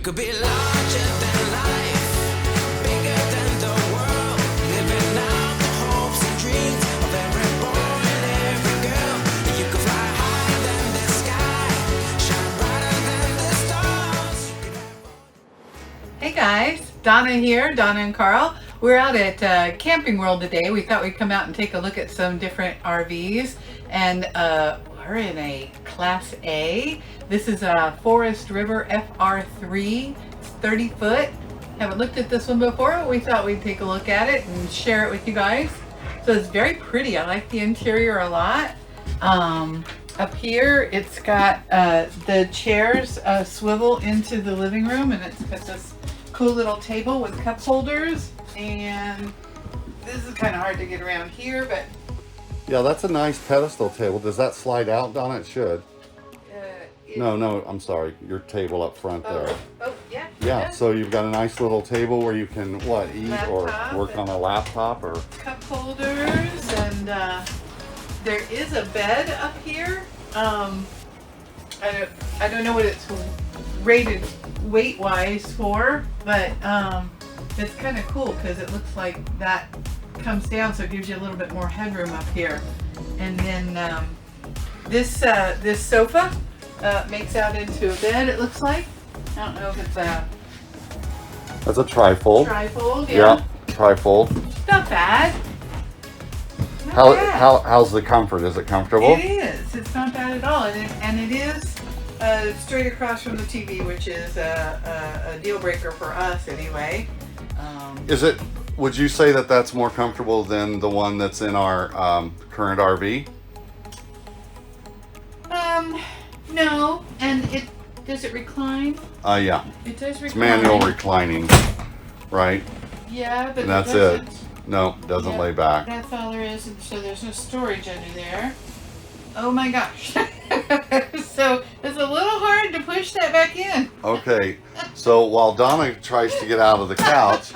could be larger than life, bigger than the world, living out the hopes and dreams of every boy and every girl. You could fly higher than the sky, shine brighter than the stars. Hey guys, Donna here, Donna and Carl. We're out at Camping World today. We thought we'd come out and take a look at some different RVs, and we're in a Class A. This is a Forest River FR3. It's 30 foot. Haven't looked at this one before, but we thought we'd take a look at it and share it with you guys. So it's very pretty. I like the interior a lot. Up here, it's got the chairs swivel into the living room, and it's got this cool little table with cup holders. And this is kind of hard to get around here, but Yeah, that's a nice pedestal table. Does that slide out, Donna? It should. No, I'm sorry. Your table up front there. Yeah. Yeah, so you've got a nice little table where you can, eat Laptop or work on a laptop or... Cup holders, and there is a bed up here. I don't know what it's rated weight-wise for, but it's kind of cool because it looks like that comes down, so it gives you a little bit more headroom up here. And then this sofa makes out into a bed, it looks like. I don't know if it's a That's a trifold. trifold. Yeah, trifold. Not bad. Not bad. How's the comfort? Is it comfortable? It is. It's not bad at all, and it is straight across from the TV, which is a deal breaker for us anyway. Would you say that that's more comfortable than the one that's in our current RV? No, and does it recline? Yeah. It does recline. It's manual reclining, right? Yeah, but And that's it doesn't. No, doesn't Yeah, lay back. That's all there is, and so there's no storage under there. Oh my gosh. So it's a little hard to push that back in. Okay, so while Donna tries to get out of the couch,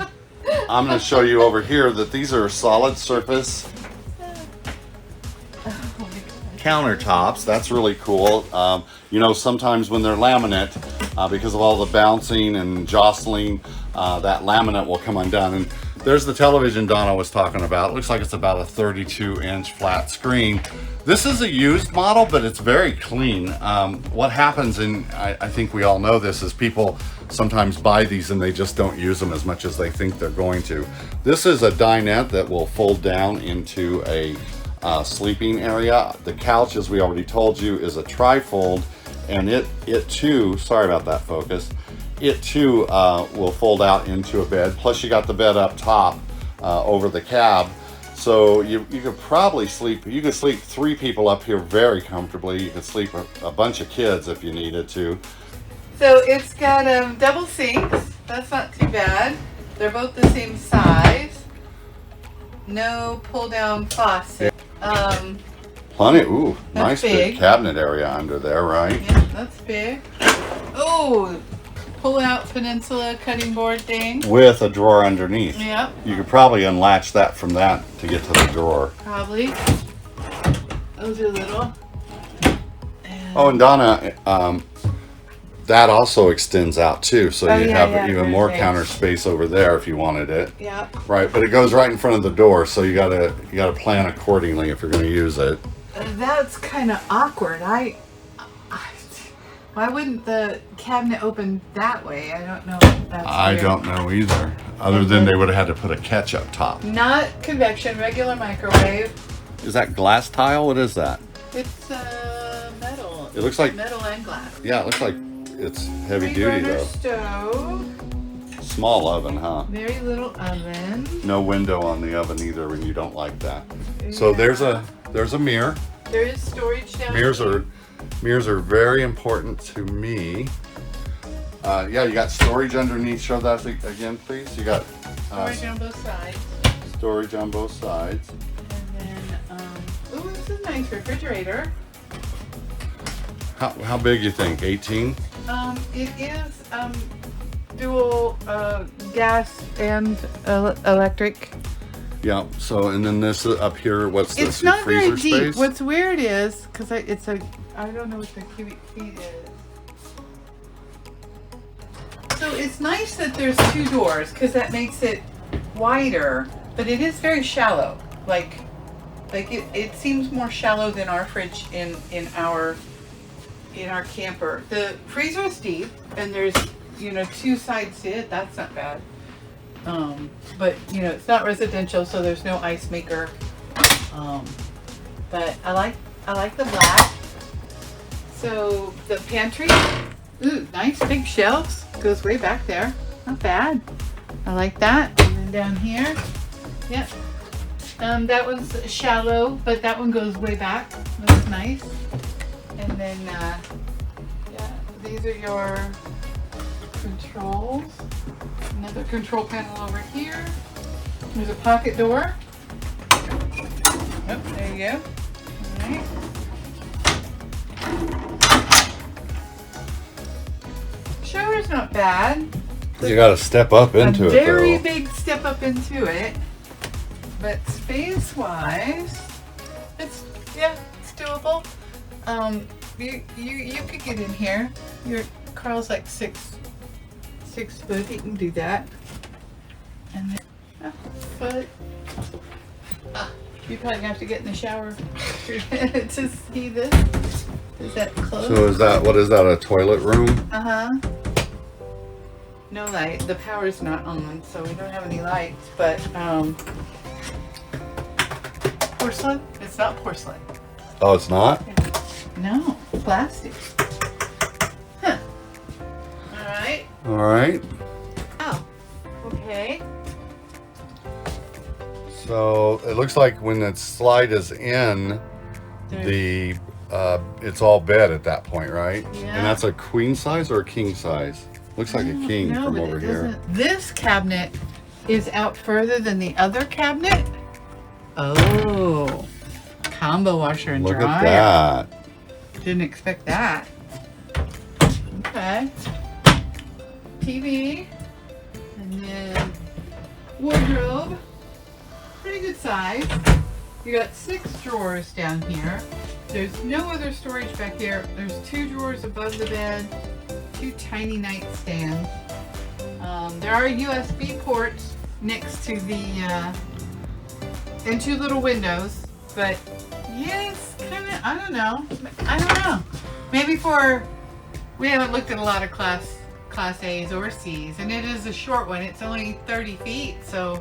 I'm going to show you over here that these are solid surface countertops. That's really cool. Sometimes when they're laminate, because of all the bouncing and jostling, that laminate will come undone. And there's the television Donna was talking about. It looks like it's about a 32-inch flat screen. This is a used model, but it's very clean. What happens, and I think we all know this, is people sometimes buy these and they just don't use them as much as they think they're going to. This is a dinette that will fold down into a sleeping area. The couch, as we already told you, is a trifold, and it too, sorry about that focus, it too will fold out into a bed. Plus you got the bed up top over the cab. So you could probably sleep 3 people up here very comfortably. You could sleep a bunch of kids if you needed to. So it's got double sinks. That's not too bad. They're both the same size. No pull down faucet. Plenty, nice big. big cabinet area under there, right? Yeah, that's big. Oh, pull out peninsula cutting board thing. With a drawer underneath. Yep, You could probably unlatch that from that to get to the drawer. probably. Those are little. Oh, and Donna, that also extends out too, so you have even there's more space. counter space over there if you wanted it. Yep. Right, but it goes right in front of the door, so you gotta plan accordingly if you're gonna use it. That's kind of awkward. Why wouldn't the cabinet open that way? I don't know. If that's I weird. don't know either, other than they would have had to put a catch up top. Not convection, regular microwave. Is that glass tile? What is that? It's metal. It looks like, Metal and glass. yeah, it looks like it's heavy duty Three-burner though. stove. Small oven, huh? Very little oven. No window on the oven either, and you don't like that. So there's a mirror. There is storage down Mirrors here. are very important to me. Yeah, you got storage underneath. Show that again, please. You got Storage on both sides. storage on both sides. And then, ooh, this is a nice refrigerator. How big you think? 18? It is dual gas and electric. Yeah. So, and then this up here, what's this? It's Your not very freezer deep. space? What's weird is because I don't know what the cubic feet is. So it's nice that there's two doors because that makes it wider, but it is very shallow. Like it seems more shallow than our fridge in our camper. The freezer is deep and there's, you know, two sides to it. That's not bad. But you know, it's not residential, so there's no ice maker. But I like the black. So the pantry, ooh, nice big shelves. Goes way back there. Not bad. I like that. And then down here, yep. That one's shallow, but that one goes way back. That's nice. And then, yeah, these are your controls. Another control panel over here. There's a pocket door. Oh, there you go. All right. Shower's not bad. You got to step up into A it, very though. big step up into it. But space-wise, it's doable. You could get in here. Carl's like 6 foot. He can do that. And then foot. You probably have to get in the shower to see this. Is that close? So what is that, a toilet room? No light. The power's not on, so we don't have any lights. But porcelain? It's not porcelain. Oh, it's not? No, plastic. Huh. All right. All right. Oh, okay. So it looks like when the slide is in, it's all bed at that point, right? Yeah. And that's a queen size or a king size? Looks like a king No, from but over it here. doesn't. This cabinet is out further than the other cabinet. Oh, combo washer and Look dryer. at that. Didn't expect that. Okay. TV. And then wardrobe. Pretty good size. You got 6 drawers down here. There's no other storage back here. There's 2 drawers above the bed. 2 tiny nightstands. There are USB ports next to the, and 2 little windows. But yeah, it's kind of, I don't know. Maybe we haven't looked at a lot of class A's or C's, and it is a short one. It's only 30 feet, so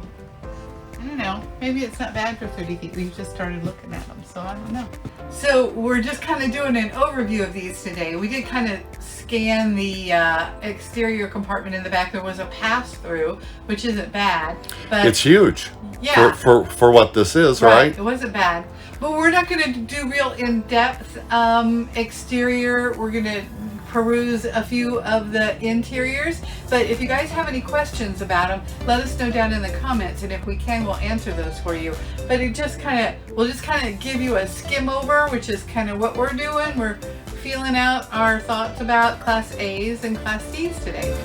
I don't know. Maybe it's not bad for 30 feet. We've just started looking at them, so I don't know. So we're just kind of doing an overview of these today. We did kind of scan the exterior compartment in the back. There was a pass-through, which isn't bad, but It's huge. yeah. For what this is, right? It wasn't bad. But we're not going to do real in-depth exterior. We're going to peruse a few of the interiors. But if you guys have any questions about them, let us know down in the comments, and if we can, we'll answer those for you. But we'll just kind of give you a skim over, which is kind of what we're doing. We're feeling out our thoughts about Class A's and Class C's today.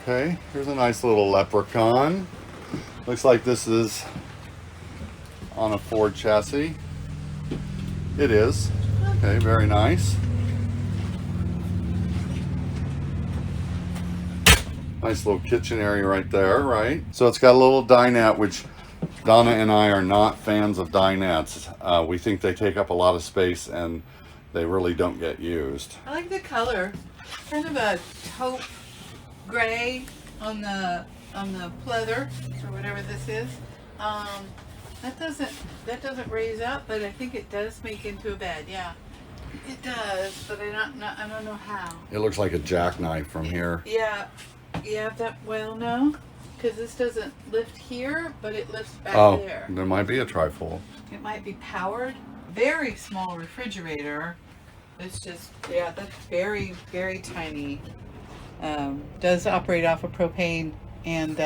Okay, here's a nice little Leprechaun. Looks like this is on a Ford chassis. It is. Okay, very nice. Nice little kitchen area right there, right? So it's got a little dinette, which Donna and I are not fans of dinettes. We think they take up a lot of space and they really don't get used. I like the color. Kind of a taupe gray on the pleather or whatever this is. I That doesn't raise up, but I think it does make into a bed. Yeah, it does, but I don't know how. It looks like a jackknife from here. Yeah, no, because this doesn't lift here, but it lifts back Oh, there. there might be a trifold. It might be powered. Very small refrigerator. It's just, yeah, that's very, very tiny. Does operate off of propane and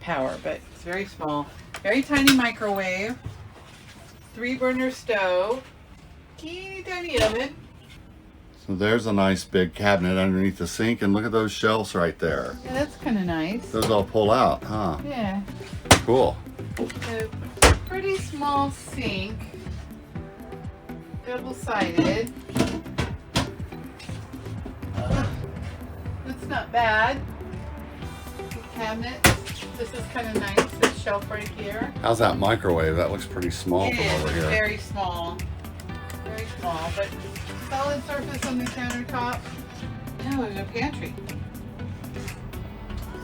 power, but it's very small. Very tiny microwave. 3-burner stove. Teeny tiny oven. So there's a nice big cabinet underneath the sink, and look at those shelves right there. Yeah, that's kind of nice. Those all pull out, huh? Yeah. Cool. A pretty small sink. Double-sided. That's not bad. Cabinet. This is kind of nice. This shelf right here. How's that microwave? That looks pretty small It from is over here. very small. Very small, but solid surface on the countertop. No, there's a pantry.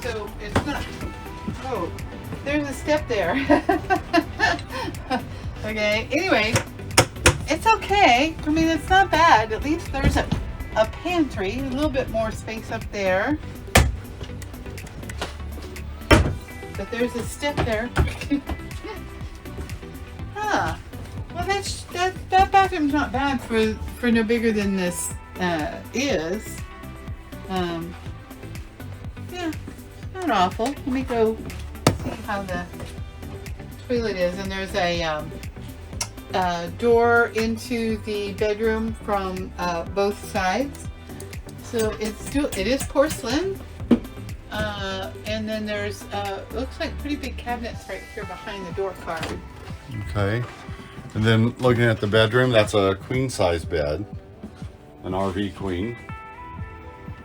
So it's not. Oh, there's a step there. Okay. Anyway, it's okay. I mean, it's not bad. At least there's a pantry, a little bit more space up there. But there's a step there. Huh. Well, that bathroom's not bad for no bigger than this is. Yeah, not awful. Let me go see how the toilet is. And there's a door into the bedroom from both sides. So it is porcelain. And then there's looks like pretty big cabinets right here behind the door card. Okay. And then looking at the bedroom, that's a queen size bed, an RV queen,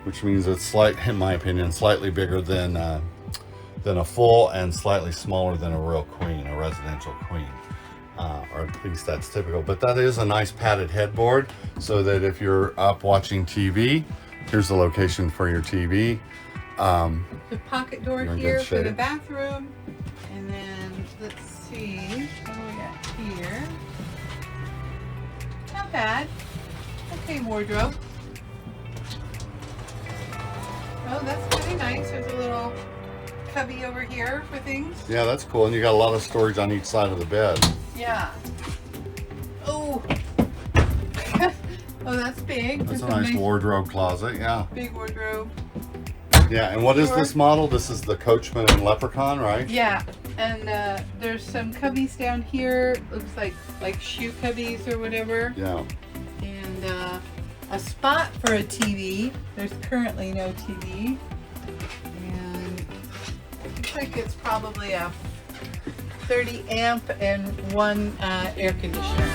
which means it's in my opinion, slightly bigger than a full and slightly smaller than a real queen, a residential queen. Or at least that's typical. But that is a nice padded headboard, so that if you're up watching TV, here's the location for your TV. The pocket door You're in here good for the shape. bathroom. And then let's see what do we got here. Not bad. Okay, wardrobe. Oh, that's pretty nice. There's a little cubby over here for things. Yeah, that's cool. And you got a lot of storage on each side of the bed. Yeah. Oh. Oh, that's big. That's a There's nice wardrobe closet, yeah. big wardrobe. Yeah, and what is Sure. this model? This is the Coachman and Leprechaun, right? Yeah, and there's some cubbies down here. Looks like shoe cubbies or whatever. Yeah. And a spot for a TV. There's currently no TV. And looks like it's probably a 30 amp and one air conditioner.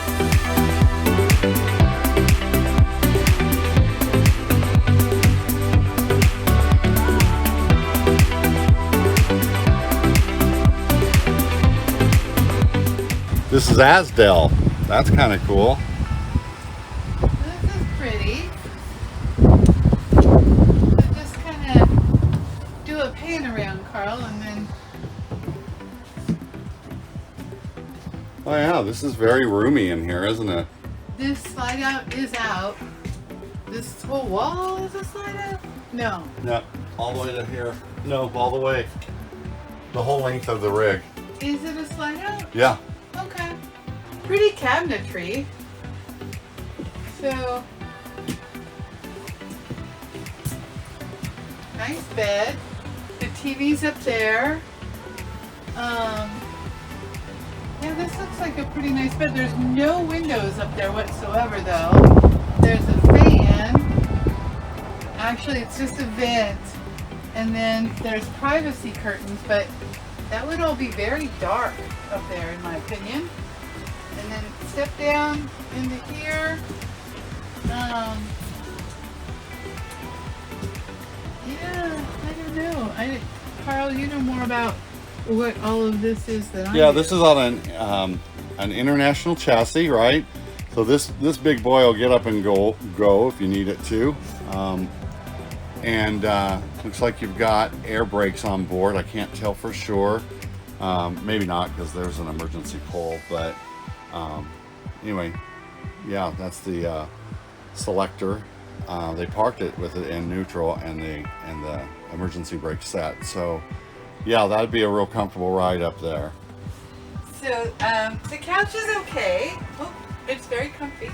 This is Asdale. That's kind of cool. This is pretty. So just kind of do a pan around, Carl, and then Oh yeah, this is very roomy in here, isn't it? this slide out is out. This whole wall is a slide out? No. Yeah, all the way to here. No, all the way. The whole length of the rig. Is it a slide out? Yeah. Okay. Pretty cabinetry. So, nice bed. The TV's up there. Yeah, this looks like a pretty nice bed. There's no windows up there whatsoever, though. There's a fan. Actually, it's just a vent. And then there's privacy curtains, but that would all be very dark up there, in my opinion. And then step down into here. Yeah, I don't know. Carl, you know more about what all of this is than I do. Yeah, this is on an international chassis, right? So this big boy will get up and go if you need it to. And looks like you've got air brakes on board. I can't tell for sure. Maybe not because there's an emergency pull, but anyway, yeah, that's the selector. They parked it with it in neutral and the emergency brake set. So yeah, that'd be a real comfortable ride up there. So the couch is okay. Oh, it's very comfy.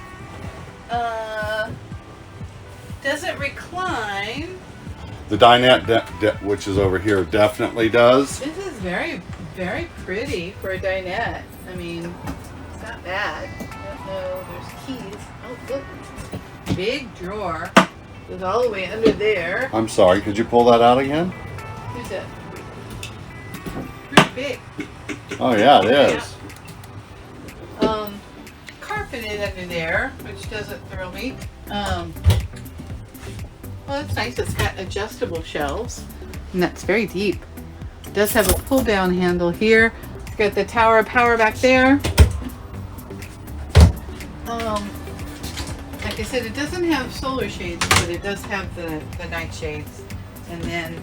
Doesn't recline. The dinette, which is over here, definitely does. This is very, very pretty for a dinette. I mean, it's not bad. Oh, there's keys. Oh, look. Big drawer. Goes all the way under there. I'm sorry, could you pull that out again? Who's that? Pretty big. Oh yeah, it is. Carpeted under there, which doesn't thrill me. Well, it's nice. It's got adjustable shelves, and that's very deep. It does have a pull-down handle here. It's got the tower of power back there. Like I said, it doesn't have solar shades, but it does have the night shades. And then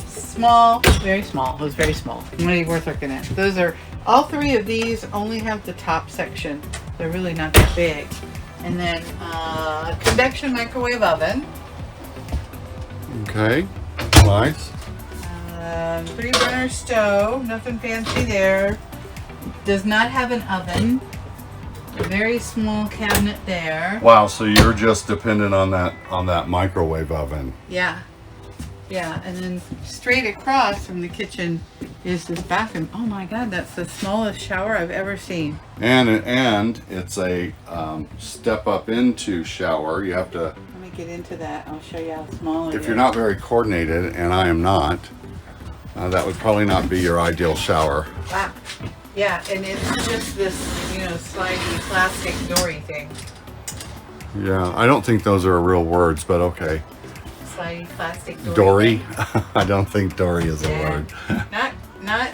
small, very small. It was very small. Really worth looking at. Those are all three of these. Only have the top section. They're really not that big. And then convection microwave oven. Okay, nice. 3-burner stove. Nothing fancy there. Does not have an oven. A very small cabinet there. Wow, so you're just dependent on that microwave oven. Yeah. Yeah, and then straight across from the kitchen is this bathroom. Oh my God, that's the smallest shower I've ever seen. And it's a step up into shower. You have to, Let me get into that. I'll show you how small it is. if you're not very coordinated, and I am not, that would probably not be your ideal shower. Wow. Yeah, and it's just this, slidey plastic dory thing. Yeah, I don't think those are real words, but okay. Slidey plastic dory. Dory? thing. I don't think dory is a Yeah. word. Not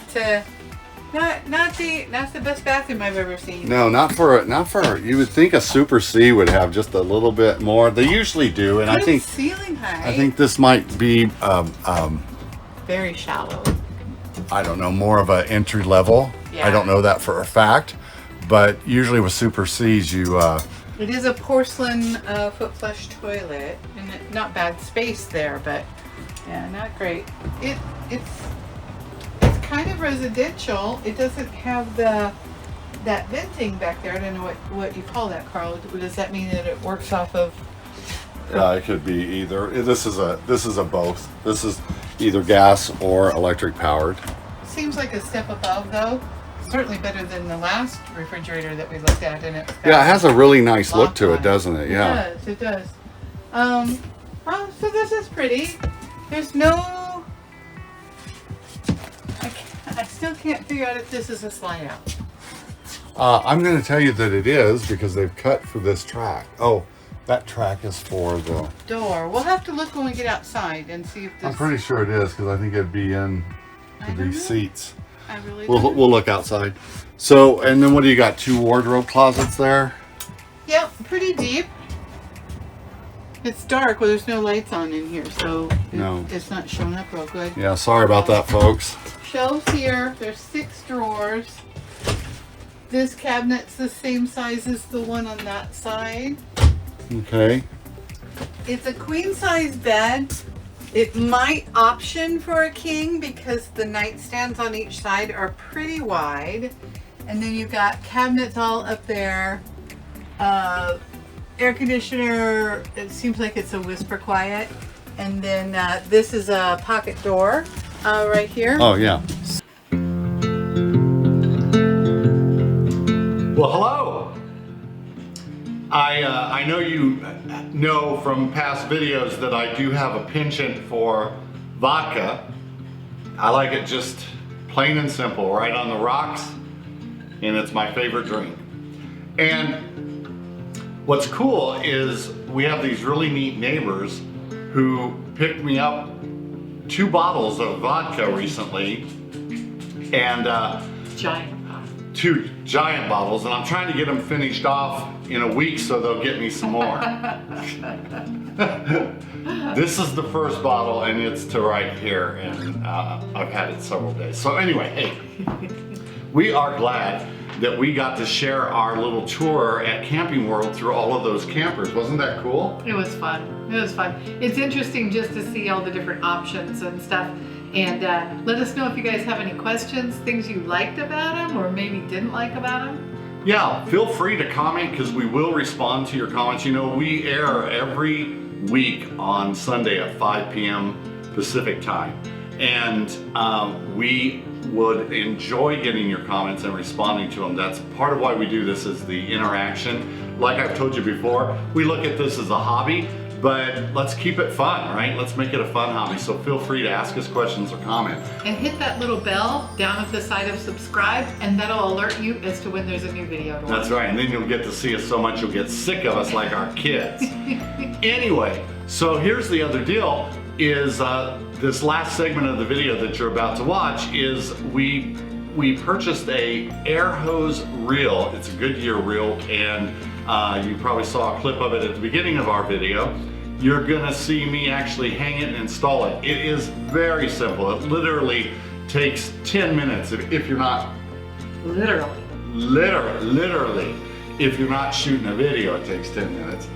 the best bathroom I've ever seen. No, not for. You would think a Super C would have just a little bit more. They usually do, and I Good think ceiling height. I think this might be very shallow. I don't know, more of an entry level. Yeah. I don't know that for a fact, but usually with Super C's, you It is a porcelain foot flush toilet, and not bad space there, but yeah, not great. It's kind of residential. It doesn't have that venting back there. I don't know what you call that, Carl. Does that mean that it works off of? it could be either. This is a both. This is either gas or electric powered. Seems like a step above, though. Certainly better than the last refrigerator that we looked at, and Yeah, it has a really nice look to on it, doesn't it? Yeah. It does. So this is pretty. There's no. I still can't figure out if this is a slide out. I'm going to tell you that it is because they've cut for this track. Oh, that track is for the. Door. We'll have to look when we get outside and see if this. I'm pretty sure it is because I think it'd be in I to don't these know. seats. I really We'll don't. we'll look outside. So, and then what do you got? 2 wardrobe closets there. Yep, pretty deep. It's dark. Well, there's no lights on in here, so No. it's not showing up real good. Yeah, sorry about that, folks. Shelves here. There's 6 drawers. This cabinet's the same size as the one on that side. Okay. It's a queen size bed. It might option for a king because the nightstands on each side are pretty wide. And then you've got cabinets all up there. Air conditioner, it seems like it's a whisper quiet. And then this is a pocket door right here. Oh yeah. Well, hello. I know you know from past videos that I do have a penchant for vodka. I like it just plain and simple, right on the rocks, and it's my favorite drink. And what's cool is we have these really neat neighbors who picked me up 2 bottles of vodka recently, and Giant. 2 giant bottles, and I'm trying to get them finished off in a week so they'll get me some more. This is the first bottle, and it's to right here, and I've had it several days. So anyway, hey, we are glad that we got to share our little tour at Camping World through all of those campers. Wasn't that cool? It was fun. It was fun. It's interesting just to see all the different options and stuff. And let us know if you guys have any questions, things you liked about them or maybe didn't like about them. Yeah, feel free to comment because we will respond to your comments. You know, we air every week on Sunday at 5 p.m. Pacific time. And we would enjoy getting your comments and responding to them. That's part of why we do this, is the interaction. Like I've told you before, we look at this as a hobby, but let's keep it fun, right? Let's make it a fun hobby. So feel free to ask us questions or comment. And hit that little bell down at the side of subscribe, and that'll alert you as to when there's a new video to watch. That's right, and then you'll get to see us so much you'll get sick of us like our kids. Anyway, so here's the other deal, is this last segment of the video that you're about to watch is we purchased a air hose reel. It's a Goodyear reel, and you probably saw a clip of it at the beginning of our video. You're gonna see me actually hang it and install it. It is very simple. It literally takes 10 minutes if you're not literally if you're not shooting a video. It takes 10 minutes.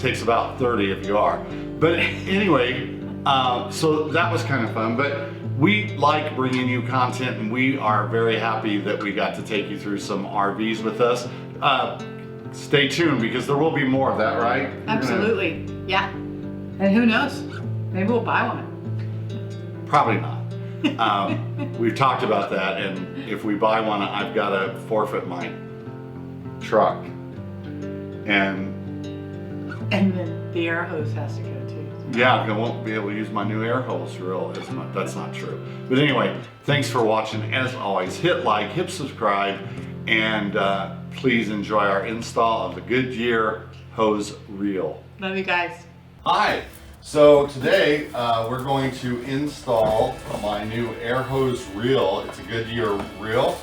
Takes about 30 if you are. But anyway, so that was kind of fun. But we like bringing you content, and we are very happy that we got to take you through some RVs with us. Stay tuned because there will be more of that, right? Absolutely, yeah. And who knows? Maybe we'll buy one. Probably not. We've talked about that, and if we buy one, I've got to forfeit my truck. And then the air hose has to go too. yeah, I won't be able to use my new air hose reel as much. That's not true. But anyway, thanks for watching. As always, hit like, hit subscribe, and please enjoy our install of the Goodyear hose reel. Love you guys. Hi. So today we're going to install my new air hose reel. It's a Goodyear reel,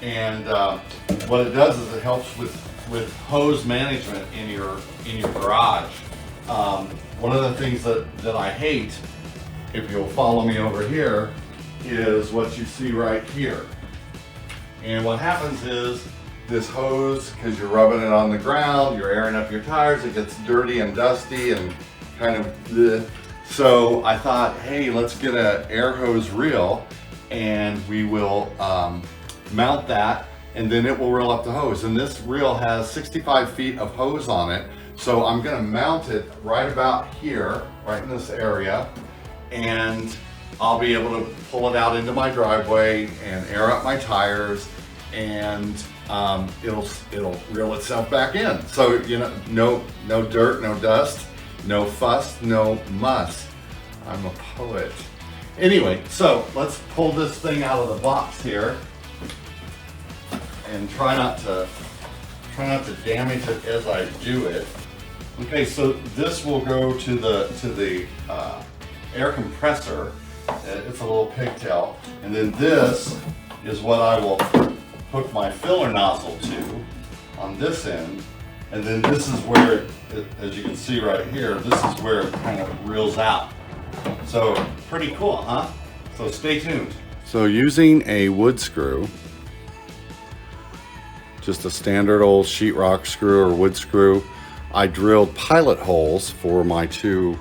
and what it does is it helps with hose management in your garage. One of the things that I hate, if you'll follow me over here, is what you see right here. And what happens is this hose, because you're rubbing it on the ground, you're airing up your tires, it gets dirty and dusty and kind of bleh. So I thought, hey, let's get an air hose reel, and we will mount that, and then it will reel up the hose. And this reel has 65 feet of hose on it. So I'm gonna mount it right about here, right in this area, and I'll be able to pull it out into my driveway and air up my tires, and it'll reel itself back in. So, you know, no dirt, no dust, no fuss, no muss. I'm a poet. Anyway, so let's pull this thing out of the box here and try not to damage it as I do it. Okay, so this will go to the air compressor. It's a little pigtail, and then this is what I will hook my filler nozzle to on this end, and then this is where as you can see right here, this is where it kind of reels out. So pretty cool, huh? So stay tuned. So using a wood screw, just a standard old sheetrock screw or wood screw, I drilled pilot holes for my two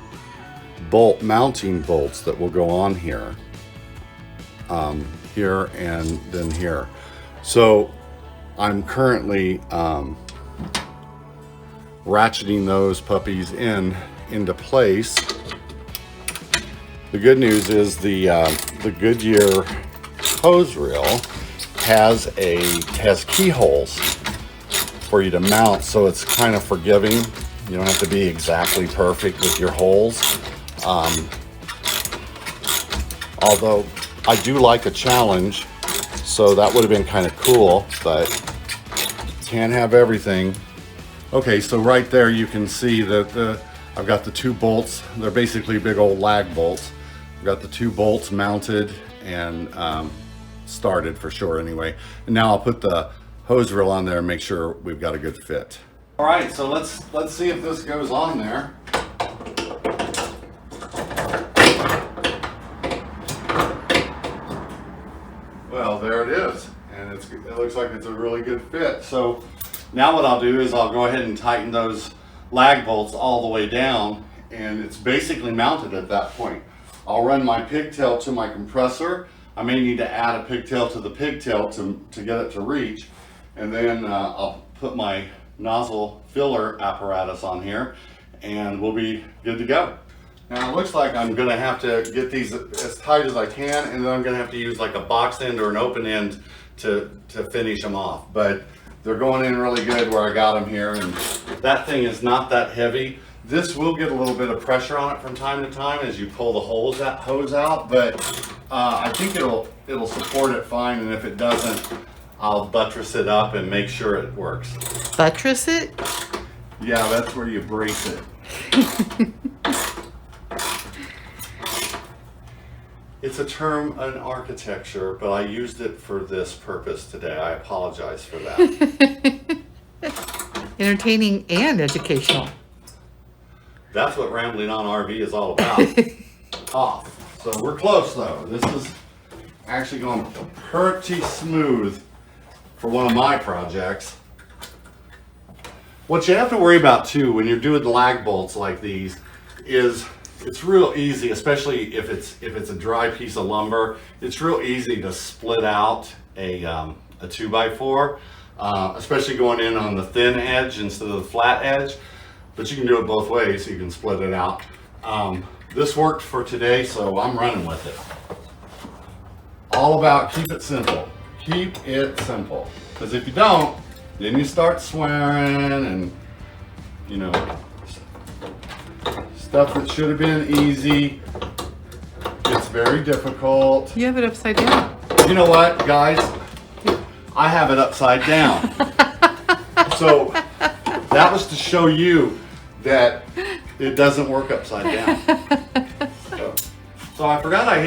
bolt mounting bolts that will go on here, here and then here. So I'm currently ratcheting those puppies into place. The good news is the Goodyear hose reel has keyholes for you to mount, so it's kind of forgiving. You don't have to be exactly perfect with your holes. Although I do like a challenge, so that would have been kind of cool, but can't have everything. Okay, so right there you can see that I've got the two bolts. They're basically big old lag bolts. I've got the two bolts mounted and started for sure anyway. And now I'll put the hose reel on there and make sure we've got a good fit. All right, so let's see if this goes on there. looks like it's a really good fit. So now what I'll do is I'll go ahead and tighten those lag bolts all the way down, and it's basically mounted at that point. I'll run my pigtail to my compressor. I may need to add a pigtail to the pigtail to get it to reach, and then I'll put my nozzle filler apparatus on here, and we'll be good to go. Now it looks like I'm gonna have to get these as tight as I can, and then I'm gonna have to use like a box end or an open end to finish them off. But they're going in really good where I got them here, and that thing is not that heavy. This will get a little bit of pressure on it from time to time as you pull the hose out, but I think it'll support it fine, and if it doesn't, I'll buttress it up and make sure it works. Buttress it? Yeah, that's where you brace it. It's a term in architecture, but I used it for this purpose today. I apologize for that. Entertaining and educational. That's what Rambling on RV is all about. Off. So we're close though. This is actually going pretty smooth for one of my projects. What you have to worry about too when you're doing lag bolts like these is it's real easy, especially if it's a dry piece of lumber. It's real easy to split out a 2x4, especially going in on the thin edge instead of the flat edge. But you can do it both ways. You can split it out. This worked for today, so I'm running with it. All about keep it simple. Keep it simple. Because if you don't, then you start swearing and, you know, stuff that should have been easy gets very difficult. You have it upside down. You know what, guys? I have it upside down. So that was to show you that it doesn't work upside down. So I forgot I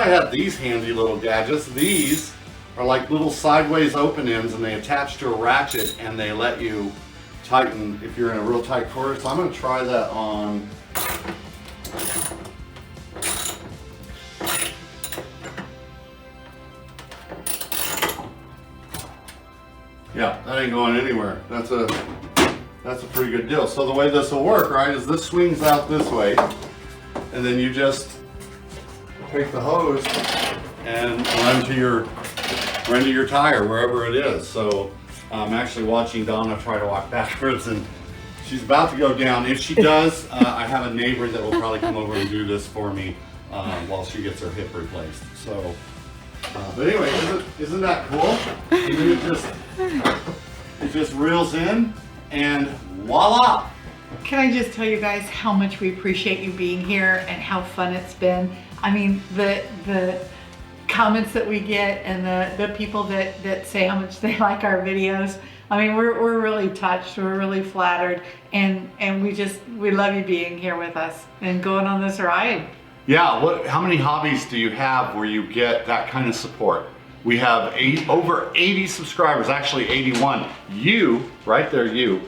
had these handy little gadgets. These are like little sideways open ends, and they attach to a ratchet, and they let you tighten if you're in a real tight quarter. So I'm going to try that on. Yeah, that ain't going anywhere. That's a pretty good deal. So the way this will work, right, is this swings out this way, and then you just take the hose and run to your tire wherever it is. So I'm actually watching Donna try to walk backwards, and she's about to go down. If she does, I have a neighbor that will probably come over and do this for me while she gets her hip replaced. So, but anyway, isn't that cool? And then it just reels in, and voila! Can I just tell you guys how much we appreciate you being here and how fun it's been? I mean, the comments that we get and the people that say how much they like our videos. I mean, we're really touched, we're really flattered, and we love you being here with us and going on this ride. Yeah, how many hobbies do you have where you get that kind of support? We have over 80 subscribers, actually 81. You, right there, you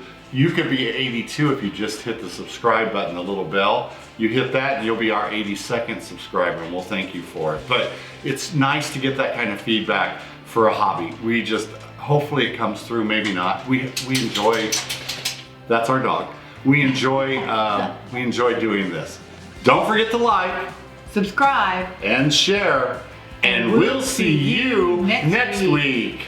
could be 82 if you just hit the subscribe button, the little bell. You hit that and you'll be our 82nd subscriber, and we'll thank you for it. But it's nice to get that kind of feedback for a hobby. We just, hopefully it comes through, maybe not. We enjoy, that's our dog. We enjoy doing this. Don't forget to like, subscribe, and share, and we'll see you next week.